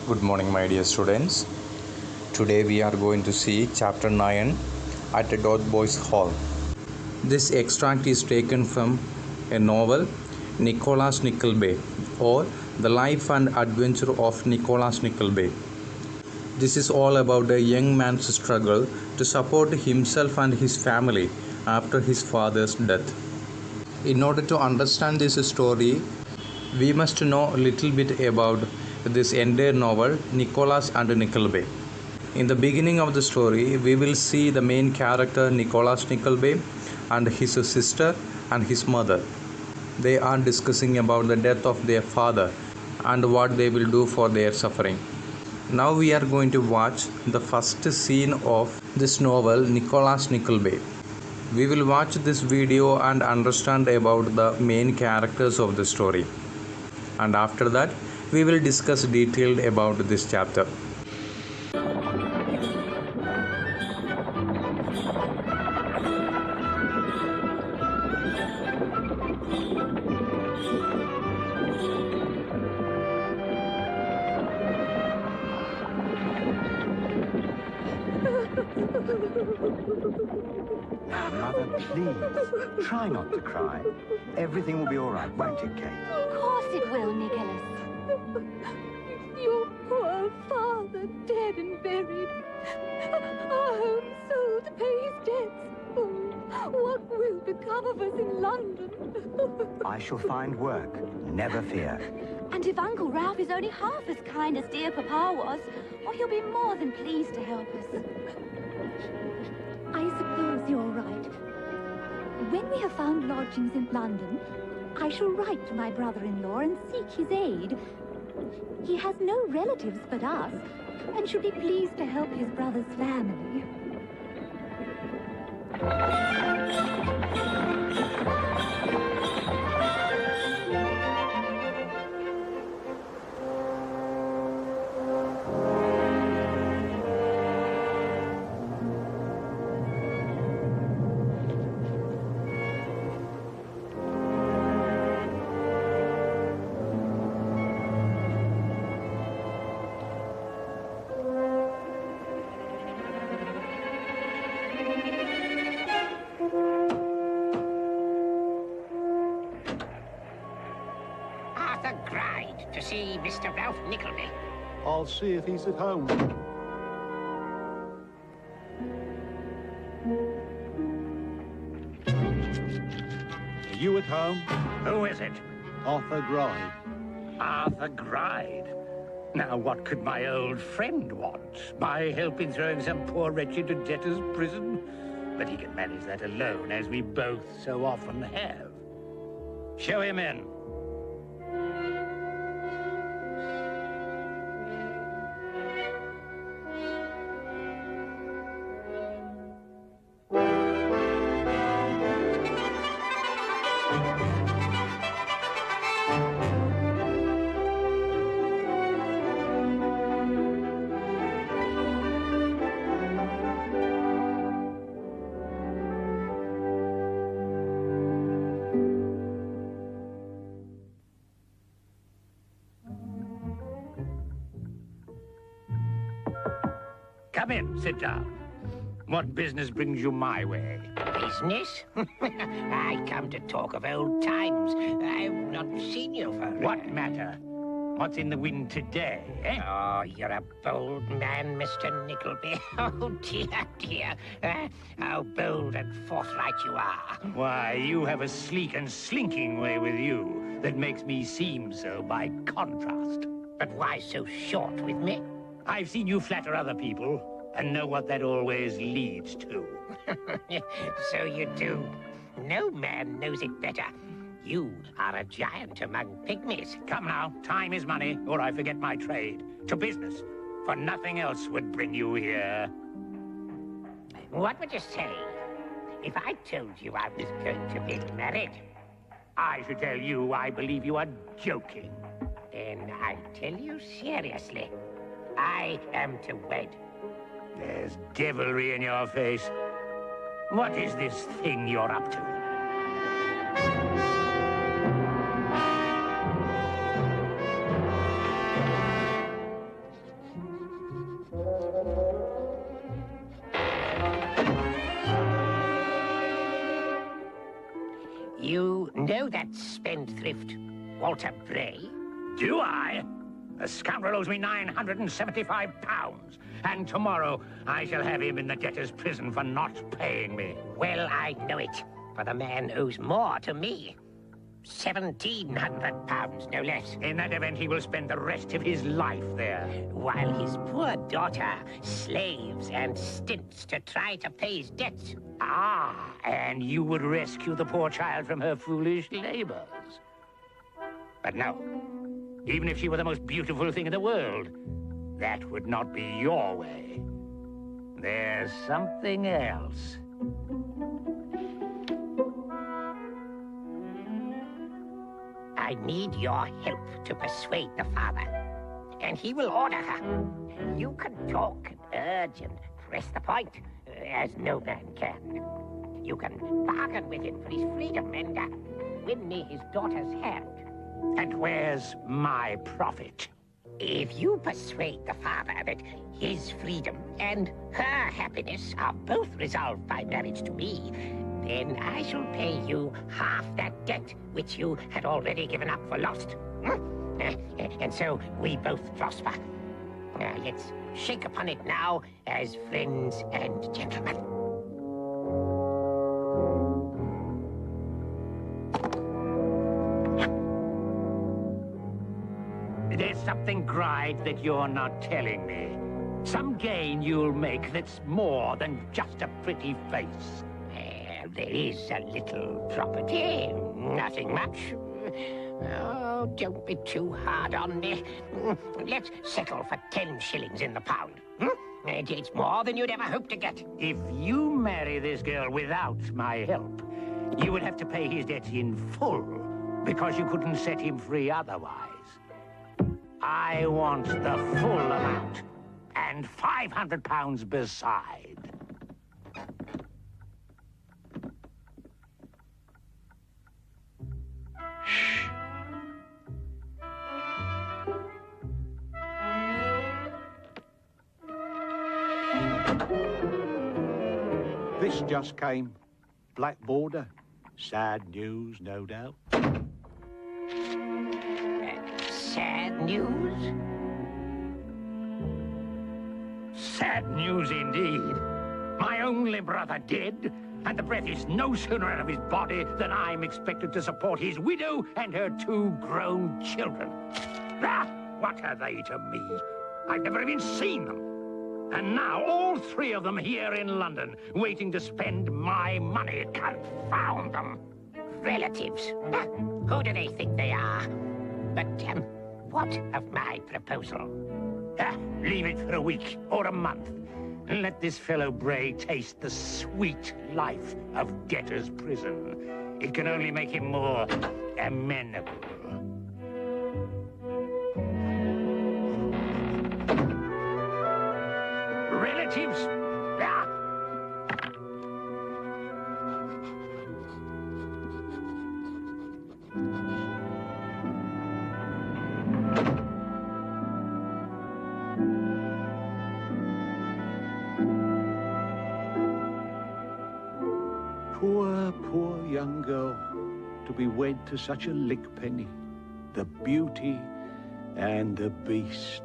Good morning, my dear students. Today we are going to see chapter 9 at the Dotheboys Hall. This extract is taken from a novel, Nicholas Nickleby, or The Life and Adventure of Nicholas Nickleby. This is all about a young man's struggle to support himself and his family after his father's death. In order to understand this story, we must know a little bit about this entire novel, Nicholas and Nickleby. In the beginning of the story, we will see the main character Nicholas Nickleby and his sister and his mother. They are discussing about the death of their father and what they will do for their suffering. Now we are going to watch the first scene of this novel, Nicholas Nickleby. We will watch this video and understand about the main characters of the story. And after that, we will discuss detailed about this chapter. Now, Mother, please, try not to cry. Everything will be all right, won't it, Kate? Of course it will, Nicholas. Your poor father dead and buried. Our home sold to pay his debts. Oh, what will become of us in London? I shall find work, never fear. And if Uncle Ralph is only half as kind as dear Papa was, well, he'll be more than pleased to help us. I suppose you're right. When we have found lodgings in London, I shall write to my brother-in-law and seek his aid. He has no relatives but us, and should be pleased to help his brother's family. Arthur Gride to see Mr. Ralph Nickleby. I'll see if he's at home. Are you at home? Who is it? Arthur Gride. Arthur Gride. Now, what could my old friend want? My help in throwing some poor wretch into debtor's prison? But he can manage that alone, as we both so often have. Show him in. Come in, sit down. What business brings you my way? Business? I come to talk of old times. I've not seen you for... What matter? What's in the wind today, eh? Oh, you're a bold man, Mr. Nickleby. Oh, dear, dear. How bold and forthright you are. Why, you have a sleek and slinking way with you that makes me seem so by contrast. But why so short with me? I've seen you flatter other people, and know what that always leads to. So you do. No man knows it better. You are a giant among pygmies. Come now, time is money, or I forget my trade. To business, for nothing else would bring you here. What would you say if I told you I was going to be married? I should tell you I believe you are joking. Then I tell you seriously. I am to wed. There's devilry in your face. What is this thing you're up to? that spendthrift, Walter Bray? Do I? The scoundrel owes me £975, and tomorrow I shall have him in the debtor's prison for not paying me. Well, I know it, for the man owes more to me. £1,700, no less. In that event, he will spend the rest of his life there. While his poor daughter slaves and stints to try to pay his debts. Ah, and you would rescue the poor child from her foolish labors. But no, even if she were the most beautiful thing in the world, that would not be your way. There's something else. I need your help to persuade the father, and he will order her. You can talk and urge and press the point, as no man can. You can bargain with him for his freedom and win me his daughter's hand. And where's my profit? If you persuade the father that his freedom and her happiness are both resolved by marriage to me, then I shall pay you half that debt which you had already given up for lost. And so we both prosper. Let's shake upon it now as friends and gentlemen. There's something, Gride, that you're not telling me. Some gain you'll make that's more than just a pretty face. There is a little property, nothing much. Oh, don't be too hard on me. Let's settle for 10 shillings in the pound. It's more than you'd ever hope to get. If you marry this girl without my help, you would have to pay his debts in full, because you couldn't set him free otherwise. I want the full amount, and £500 beside. Shh. This just came. Black Border. Sad news, no doubt. Sad news? Sad news indeed. My only brother dead, and the breath is no sooner out of his body than I'm expected to support his widow and her 2 grown children. Ah, what are they to me? I've never even seen them. And now all 3 of them here in London, waiting to spend my money. Confound them. Relatives. Who do they think they are? But, what of my proposal? Leave it for a week or a month. Let this fellow Bray taste the sweet life of debtor's prison. It can only make him more amenable. Relatives? Poor young girl, to be wed to such a lickpenny. The beauty and the beast.